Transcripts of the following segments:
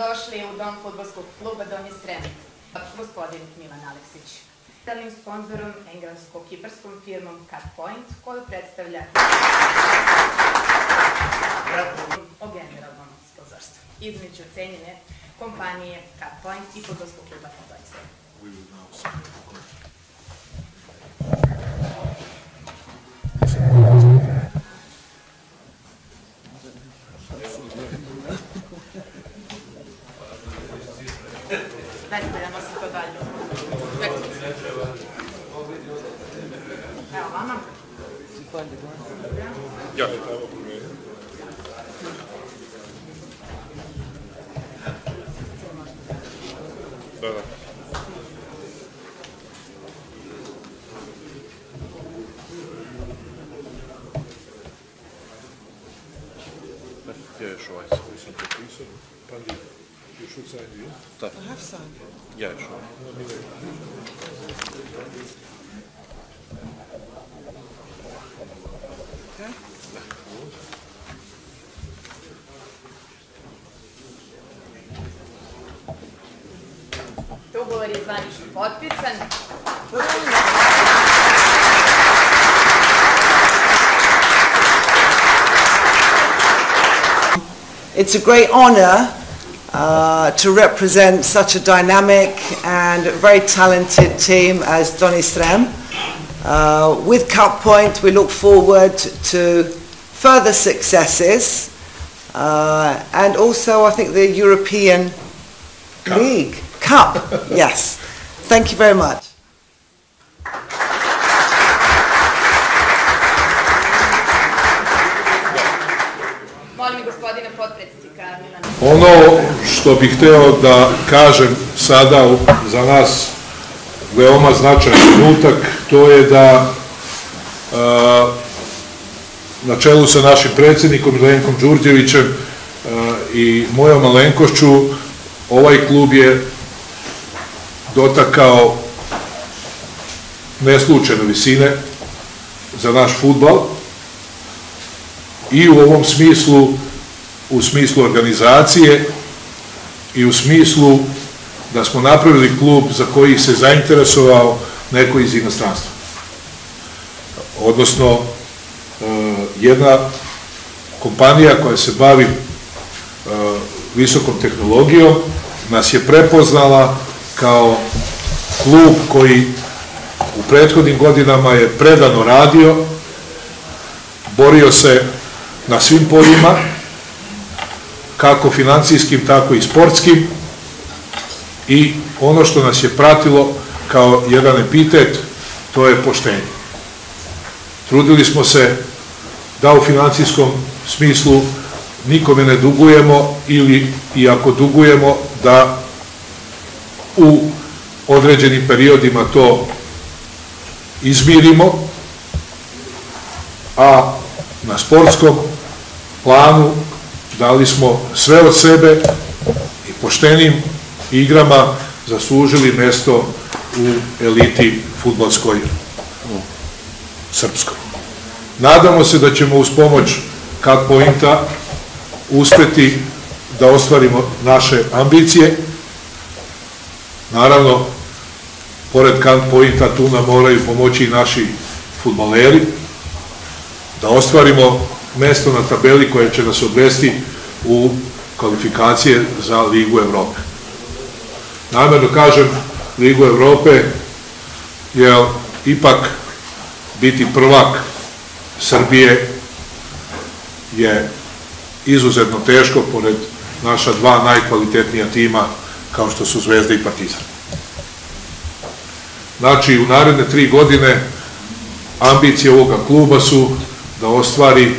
Dobrodošli u Dom fudbalskog kluba Donji Srem. Gospodin Milan Aleksić. Stalnim sponzorom englesko-kiparskom firmom Cut Point, koju predstavlja o generalnom sponzorstvu. Između cenjene kompanije Cut Point i fudbalskog kluba Donji Srem. Nastavljamo se to dalje. Evo vama. Ja ne treba promijeniti. Da. Ja još ovaj koji sam potpisao, pa you should sign you. I have signed. Yeah, sure. Okay. Ugovor je zvanično potpisan. It's a great honor to represent such a dynamic and very talented team as Donji Srem. With Cut Point, we look forward to further successes and also, I think, the European League Cup. Yes. Thank you very much. Molim gospodina potpredsjednika Milana. Ono što bih hteo da kažem sada za nas veoma značajan trenutak, to je da na čelu sa našim predsjednikom Milenkom Đurđevićem i mojom malenkošću ovaj klub je dotakao neslučajne visine za naš fudbal i u ovom smislu, u smislu organizacije i u smislu da smo napravili klub za koji se zainteresovao neko iz inostranstva. Odnosno, jedna kompanija koja se bavi visokom tehnologijom nas je prepoznala kao klub koji u prethodnim godinama je predano radio, borio se na svim poljima, kako financijskim, tako i sportskim, i ono što nas je pratilo kao jedan epitet, to je poštenje. Trudili smo se da u financijskom smislu nikome ne dugujemo ili, i ako dugujemo, da u određenim periodima to izmirimo, a na sportskom planu dali smo sve od sebe i poštenim igrama zaslužili mesto u eliti fudbalskoj srpskoj. Nadamo se da ćemo uz pomoć Cut Pointa uspeti da ostvarimo naše ambicije. Naravno, pored Camp Pointa tu nam moraju pomoći i naši fudbaleri da ostvarimo mesto na tabeli koje će nas odvesti u kvalifikacije za Ligu Evrope. Namjerno kažem Ligu Evrope, jer ipak biti prvak Srbije je izuzetno teško pored naša dva najkvalitetnija tima kao što su Zvezda i Partizan. Znači, u naredne 3 godine ambicije ovoga kluba su da ostvari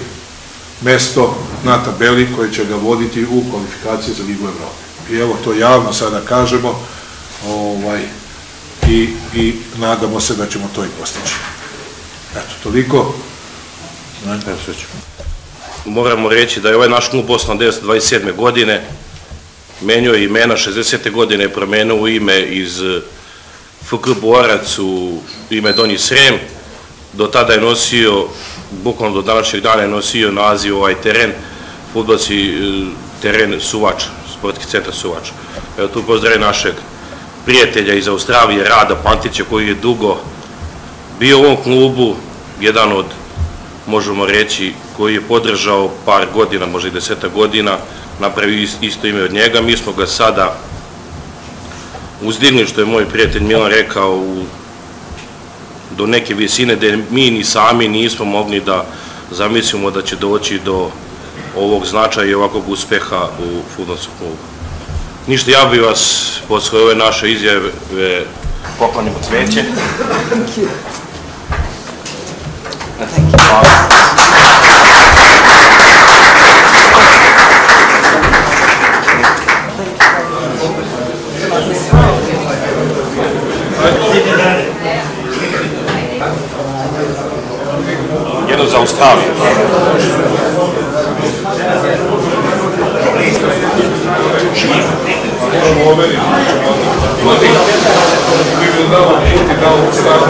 mesto na tabeli koje će ga voditi u kvalifikaciji za Ligu Evrope. I evo, to javno sada kažemo i nadamo se da ćemo to i postići. Eto, toliko. Moramo reći da je ovaj naš klub osnovan 1927. godine, menjao je imena 60. godine, promenio ime iz FK Borac u ime Donji Srem. Do tada je nosio, bukvalno do današnjeg dana je nosio naziv ovaj teren, fudbalski teren Suvač, sportski centar Suvač. Evo tu pozdravljam našeg prijatelja iz Australije, Rada Pantića, koji je dugo bio u ovom klubu, jedan od, možemo reći, koji je podržao par godina, možda i 10 godina, napravio isto ime od njega. Mi smo ga sada uzdigli, što je moj prijatelj Milan rekao, do neke visine da mi ni sami nismo mogli da zamislimo da će doći do ovog značaja i ovakvog uspeha u fudbalskom klubu. Ništa, ja bih vas posle ove naše izjave poklonimo cveće. Jedno za Australiju. We will now put it down, start